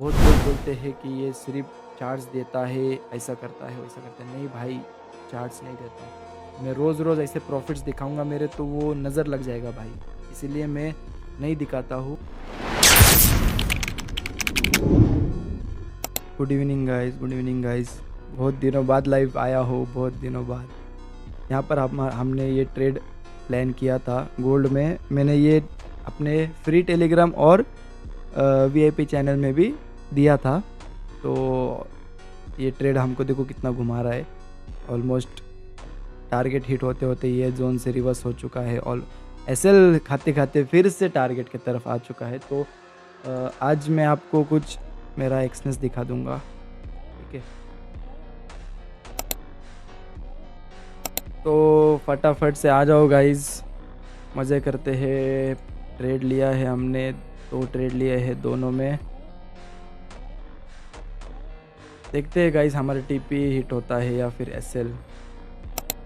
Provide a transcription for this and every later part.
बहुत लोग बोलते हैं कि ये सिर्फ़ चार्ज देता है, ऐसा करता है, वैसा करता है। नहीं भाई, चार्ज नहीं देता। मैं रोज़-रोज़ ऐसे प्रॉफ़िट्स दिखाऊँगा मेरे तो वो नज़र लग जाएगा भाई, इसीलिए मैं नहीं दिखाता हूँ। Good evening guys. बहुत दिनों बाद लाइव आया हूँ, बहुत दिनों बाद। यहाँ पर हमने ये ट्रेड प्लान किया था गोल्ड में। मैंने ये अपने फ्री टेलीग्राम और वीआईपी चैनल में भी दिया था। तो ये ट्रेड हमको देखो कितना घुमा रहा है। ऑलमोस्ट टारगेट हिट होते होते ये जोन से रिवर्स हो चुका है और एसएल खाते खाते फिर से टारगेट की तरफ आ चुका है। तो आज मैं आपको कुछ मेरा एक्सनेस दिखा दूंगा, ठीक है। तो फटाफट से आ जाओ गाइज, मज़े करते हैं। ट्रेड लिया है हमने, 2 ट्रेड लिए हैं, दोनों में देखते हैं गाइज हमारा टीपी हिट होता है या फिर एसएल।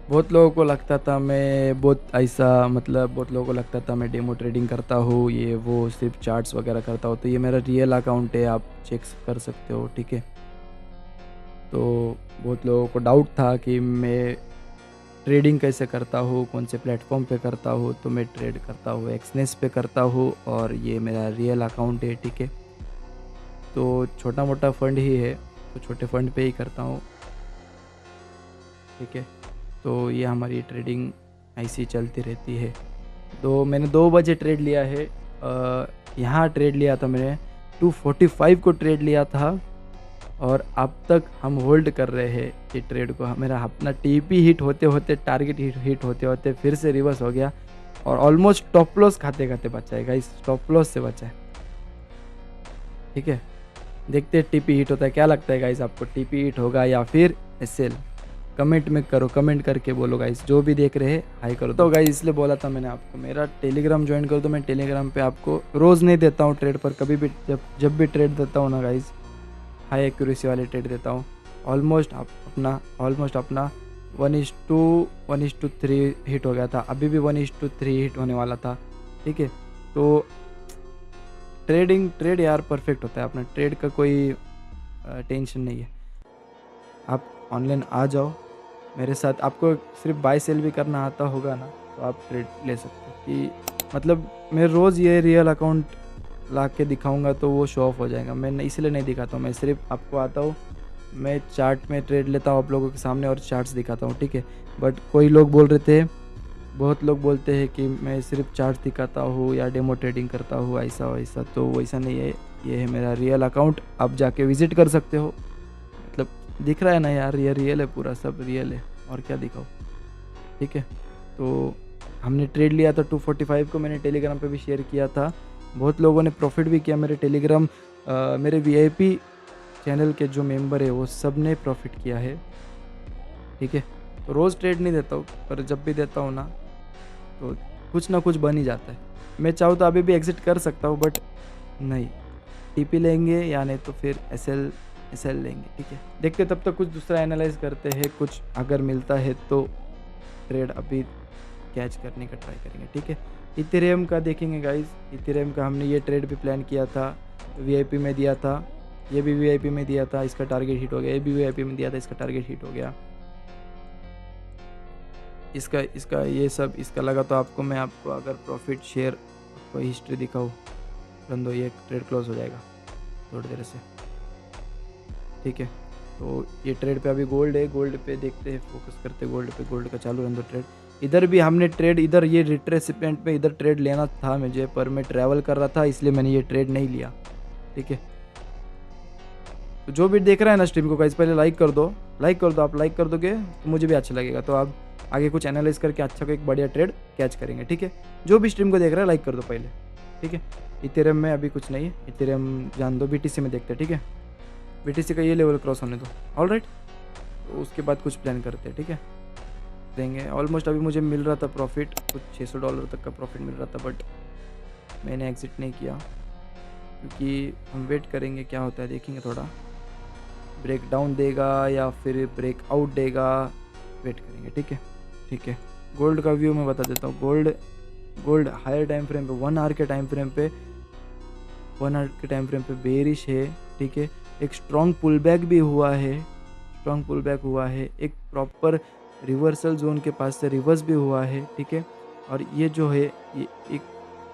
बहुत लोगों को लगता था मैं बहुत लोगों को लगता था मैं डेमो ट्रेडिंग करता हूँ, ये वो सिर्फ चार्ट्स वगैरह करता हूँ। तो ये मेरा रियल अकाउंट है, आप चेक कर सकते हो, ठीक है। तो बहुत लोगों को डाउट था कि मैं ट्रेडिंग कैसे करता हूँ, कौन से प्लेटफॉर्म पे करता हूँ। तो मैं ट्रेड करता हूँ एक्सनेस पे करता हूँ और ये मेरा रियल अकाउंट है, ठीक है। तो छोटा मोटा फंड ही है, तो छोटे फंड पे ही करता हूँ, ठीक है। तो ये हमारी ट्रेडिंग ऐसी चलती रहती है। तो मैंने 2 बजे ट्रेड लिया है। यहाँ ट्रेड लिया था मैंने, 245 को ट्रेड लिया था और अब तक हम होल्ड कर रहे हैं ये ट्रेड को। मेरा अपना टीपी हिट होते होते, टारगेट हिट होते होते फिर से रिवर्स हो गया और ऑलमोस्ट टॉप लॉस खाते खाते बचा है गाइस, टॉप लॉस से बचा है, ठीक है। देखते हैं टीपी हिट होता है, क्या लगता है गाइस आपको, टीपी हिट होगा या फिर एसएल? कमेंट में करो, कमेंट करके बोलो गाइस, जो भी देख रहे हैं हाई करो। तो गाइस इसलिए बोला था मैंने आपको मेरा टेलीग्राम ज्वाइन करो। तो मैं टेलीग्राम पे आपको रोज़ नहीं देता हूँ ट्रेड, पर कभी भी जब भी ट्रेड देता हूँ ना गाइस, हाई एक्यूरेसी वाले ट्रेड देता हूँ। ऑलमोस्ट अपना 1:3 हिट हो गया था, अभी भी 1:3 हिट होने वाला था, ठीक है। तो ट्रेड यार परफेक्ट होता है अपना, ट्रेड का कोई टेंशन नहीं है। आप ऑनलाइन आ जाओ मेरे साथ, आपको सिर्फ बाय सेल भी करना आता होगा ना, तो आप ट्रेड ले सकते हो। कि मतलब मैं रोज़ ये रियल अकाउंट ला के दिखाऊंगा तो वो शो ऑफ हो जाएगा। मैं इसलिए नहीं दिखाता हूँ, मैं सिर्फ आपको आता हूँ, मैं चार्ट में ट्रेड लेता हूँ आप लोगों के सामने और चार्ट्स दिखाता हूँ, ठीक है। बट कोई लोग बोल रहे थे, बहुत लोग बोलते हैं कि मैं सिर्फ चार्ट दिखाता हूँ या डेमो ट्रेडिंग करता हूँ, ऐसा वैसा। तो वैसा नहीं है, ये है मेरा रियल अकाउंट, आप जाके विज़िट कर सकते हो। मतलब दिख रहा है ना यार, ये रियल है, पूरा सब रियल है, और क्या दिखाओ, ठीक है। तो हमने ट्रेड लिया था 245 को, मैंने टेलीग्राम पे भी शेयर किया था। बहुत लोगों ने प्रॉफिट भी किया मेरे टेलीग्राम, मेरे वीआईपी चैनल के जो मेंबर है वो सब ने प्रॉफिट किया है, ठीक है। तो रोज़ ट्रेड नहीं देता हूँ, पर जब भी देता हूँ ना तो कुछ ना कुछ बन ही जाता है। मैं चाहूँ तो अभी भी एग्जिट कर सकता हूँ, बट नहीं, टीपी लेंगे या नहीं तो फिर एसएल लेंगे, ठीक है। देखते तब तक कुछ दूसरा एनालाइज करते हैं, कुछ अगर मिलता है तो ट्रेड अभी कैच करने का ट्राई करेंगे, ठीक है। इथेरियम का देखेंगे गाइस, इथेरियम का हमने ये ट्रेड भी प्लान किया था, वीआईपी में दिया था, ये भी वीआईपी में दिया था, इसका टारगेट हिट हो गया। ये भी वीआईपी में दिया था, इसका टारगेट हिट हो गया। इसका ये सब इसका लगा। तो आपको मैं आपको अगर प्रॉफिट शेयर कोई हिस्ट्री दिखाऊँ, रन दो, ये ट्रेड क्लोज हो जाएगा थोड़ी देर से, ठीक है। तो ये ट्रेड पे अभी गोल्ड है, गोल्ड पे देखते हैं, फोकस करते गोल्ड पे, गोल्ड का चालू रन दो ट्रेड। इधर भी हमने ट्रेड, इधर ये रिट्रेसमेंट पे इधर ट्रेड लेना था मुझे, पर मैं ट्रैवल कर रहा था इसलिए मैंने ये ट्रेड नहीं लिया, ठीक है। तो जो भी देख रहा है ना स्ट्रीम को गाइस, पहले लाइक कर दो, आप लाइक कर दोगे तो मुझे भी अच्छा लगेगा। तो आप आगे कुछ एनालाइज करके अच्छा को एक बढ़िया ट्रेड कैच करेंगे, ठीक है। जो भी स्ट्रीम को देख रहा है लाइक कर दो पहले, ठीक है। इथेरियम में अभी कुछ नहीं है, इथेरियम जान दो, बीटीसी में देखते हैं, ठीक है। बीटीसी का ये लेवल क्रॉस होने दो, ऑलराइट। तो उसके बाद कुछ प्लान करते हैं, ठीक है, देंगे। ऑलमोस्ट अभी मुझे मिल रहा था प्रॉफिट, कुछ $600 तक का प्रॉफिट मिल रहा था, बट मैंने एग्जिट नहीं किया क्योंकि हम वेट करेंगे क्या होता है, देखेंगे थोड़ा ब्रेक डाउन देगा या फिर ब्रेक आउट देगा, वेट करेंगे, ठीक है। गोल्ड का व्यू मैं बता देता हूँ। गोल्ड हायर टाइम फ्रेम पे, 1 आवर के टाइम फ्रेम पे बेरिश है, ठीक है, एक स्ट्रॉन्ग पुल बैक भी हुआ है, एक प्रॉपर रिवर्सल जोन के पास से रिवर्स भी हुआ है, ठीक है। और ये जो है ये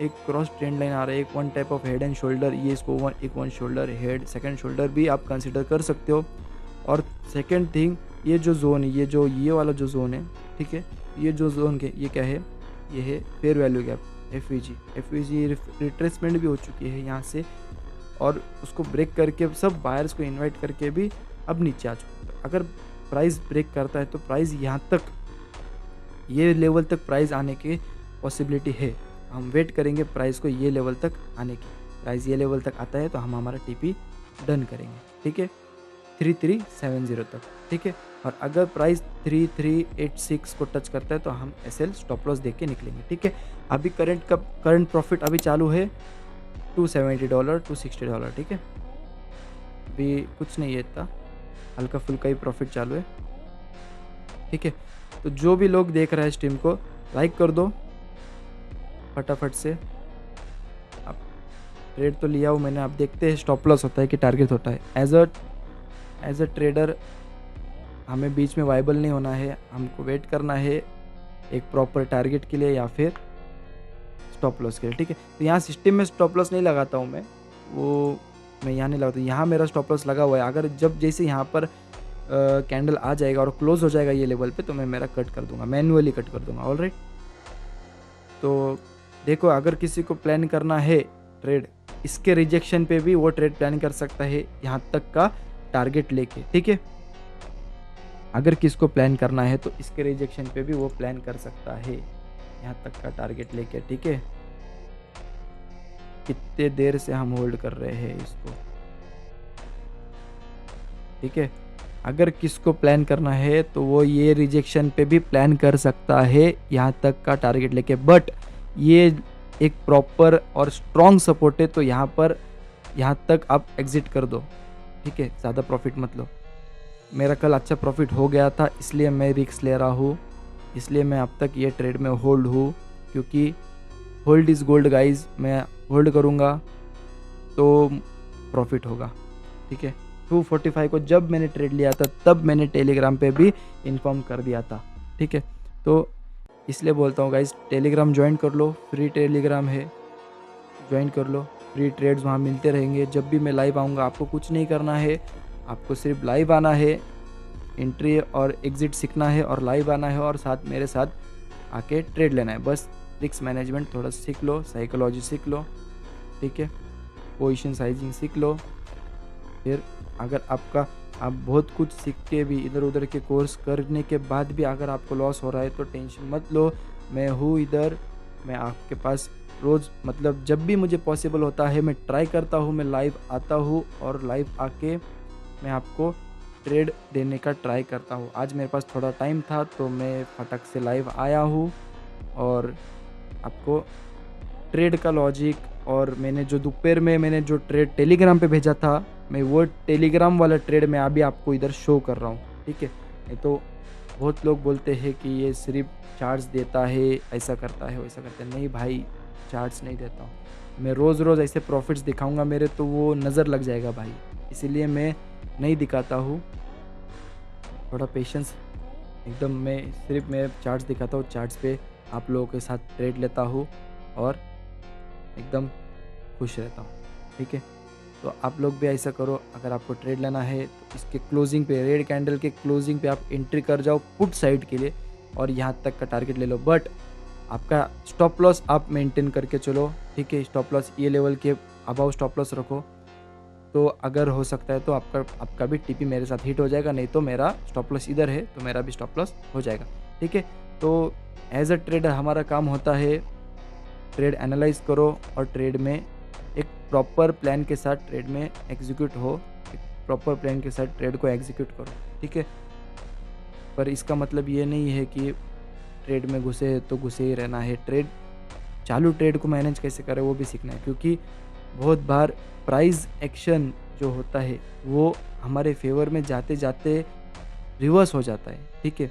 एक क्रॉस ट्रेंड लाइन आ रहा है, एक one type of head and shoulder, ये इसको one shoulder head second shoulder भी आप कंसिडर कर सकते हो। और सेकंड थिंग, ये जो जोन है, ये वाला जो जोन है, ठीक है, ये जो जोन के ये क्या है, ये है fair value gap, F retracement भी हो चुकी है यहाँ से, और उसको ब्रेक करके सब बायर्स को इनवाइट करके भी अब नीचे आ चुका है। अगर प्राइस ब्रेक करता है तो प्राइस यहाँ तक, ये लेवल तक प्राइस आने की पॉसिबिलिटी है। हम वेट करेंगे प्राइस को ये लेवल तक आने की। प्राइस ये लेवल तक आता है तो हम हमारा टीपी डन करेंगे, ठीक है, 3370 तक, ठीक है। और अगर प्राइस 3386 को टच करता है तो हम एसएल स्टॉप लॉस देख के निकलेंगे, ठीक है। अभी करंट प्रॉफिट अभी चालू है $270 $260, ठीक है। अभी कुछ नहीं है, इतना हल्का फुल्का ही प्रॉफिट चालू है, ठीक है। तो जो भी लोग देख रहे हैं स्ट्रीम को लाइक कर दो फटाफट से। अब ट्रेड तो लिया हूँ मैंने, अब देखते हैं स्टॉप लॉस होता है कि टारगेट होता है। एज अ ट्रेडर हमें बीच में वाइबल नहीं होना है, हमको वेट करना है एक प्रॉपर टारगेट के लिए या फिर स्टॉप लॉस के लिए, ठीक है। तो यहाँ सिस्टम में स्टॉप लॉस नहीं लगाता हूँ मैं यहाँ नहीं लगाता, यहाँ मेरा स्टॉप लॉस लगा हुआ है। अगर जब जैसे यहाँ पर कैंडल आ जाएगा और क्लोज हो जाएगा ये लेवल पे तो मैं मेरा कट कर दूंगा, मैन्युअली कट कर दूंगा, ऑलराइट। तो देखो, अगर किसी को प्लान करना है ट्रेड, इसके रिजेक्शन पे भी वो ट्रेड प्लान कर सकता है यहाँ तक का टारगेट लेके, ठीक है। अगर किसको प्लान करना है तो इसके रिजेक्शन पे भी वो प्लान कर सकता है यहाँ तक का टारगेट लेके, ठीक है। कितने देर से हम होल्ड कर रहे हैं इसको, ठीक है। अगर किसको प्लान करना है तो वो ये रिजेक्शन पे भी प्लान कर सकता है यहाँ तक का टारगेट लेके, बट ये एक प्रॉपर और स्ट्रॉन्ग सपोर्ट है तो यहाँ तक आप एग्जिट कर दो, ठीक है। ज़्यादा प्रॉफिट मत लो। मेरा कल अच्छा प्रॉफिट हो गया था इसलिए मैं रिस्क ले रहा हूँ, इसलिए मैं अब तक ये ट्रेड में होल्ड हूँ, क्योंकि होल्ड इज़ गोल्ड गाइज। मैं होल्ड करूँगा तो प्रॉफिट होगा, ठीक है। 245 को जब मैंने ट्रेड लिया था तब मैंने टेलीग्राम पे भी इन्फॉर्म कर दिया था, ठीक है। तो इसलिए बोलता हूँ गाइज, टेलीग्राम ज्वाइन कर लो, फ्री टेलीग्राम है, ज्वाइन कर लो। फ्री ट्रेड्स वहाँ मिलते रहेंगे। जब भी मैं लाइव आऊँगा आपको कुछ नहीं करना है, आपको सिर्फ लाइव आना है, एंट्री और एग्ज़िट सीखना है और लाइव आना है और साथ मेरे साथ आके ट्रेड लेना है। बस रिस्क मैनेजमेंट थोड़ा सीख लो, साइकोलॉजी सीख लो, ठीक है, पोजीशन साइजिंग सीख लो। फिर अगर आप बहुत कुछ सीख के भी इधर उधर के कोर्स करने के बाद भी अगर आपको लॉस हो रहा है तो टेंशन मत लो, मैं हूँ इधर। मैं आपके पास रोज़, मतलब जब भी मुझे पॉसिबल होता है मैं ट्राई करता हूँ, मैं लाइव आता हूँ और लाइव आके मैं आपको ट्रेड देने का ट्राई करता हूँ। आज मेरे पास थोड़ा टाइम था तो मैं फटक से लाइव आया हूँ और आपको ट्रेड का लॉजिक, और मैंने जो दोपहर में मैंने जो ट्रेड टेलीग्राम पे भेजा था, मैं वो टेलीग्राम वाला ट्रेड मैं अभी आपको इधर शो कर रहा हूँ, ठीक है। नहीं तो बहुत लोग बोलते हैं कि ये सिर्फ चार्ट्स देता है, ऐसा करता है वैसा करता है। नहीं भाई, चार्ट्स नहीं देता हूँ मैं। रोज़ रोज़ ऐसे प्रॉफिट्स दिखाऊंगा मेरे तो वो नज़र लग जाएगा भाई, इसीलिए मैं नहीं दिखाता हूँ। थोड़ा पेशेंस, एकदम मैं सिर्फ मैं चार्ट्स दिखाता हूँ, चार्ट्स पे आप लोगों के साथ ट्रेड लेता हूँ और एकदम खुश रहता हूँ, ठीक है। तो आप लोग भी ऐसा करो। अगर आपको ट्रेड लेना है तो इसके क्लोजिंग पे, रेड कैंडल के क्लोजिंग पे आप एंट्री कर जाओ पुट साइड के लिए और यहाँ तक का टारगेट ले लो, बट आपका स्टॉप लॉस आप मेंटेन करके चलो, ठीक है। स्टॉप लॉस ये लेवल के अबाउ स्टॉप लॉस रखो, तो अगर हो सकता है तो आपका भी टीपी मेरे साथ हिट हो जाएगा, नहीं तो मेरा स्टॉप लॉस इधर है तो मेरा भी स्टॉप लॉस हो जाएगा, ठीक है। तो एज अ ट्रेडर हमारा काम होता है ट्रेड एनालाइज करो और ट्रेड में एक प्रॉपर प्लान के साथ ट्रेड में एग्जीक्यूट हो, एक प्रॉपर प्लान के साथ ट्रेड को एग्जीक्यूट करो, ठीक है। पर इसका मतलब ये नहीं है कि ट्रेड में घुसे तो घुसे ही रहना है। चालू ट्रेड को मैनेज कैसे करें वो भी सीखना है, क्योंकि बहुत बार प्राइस एक्शन जो होता है वो हमारे फेवर में जाते जाते रिवर्स हो जाता है, ठीक है।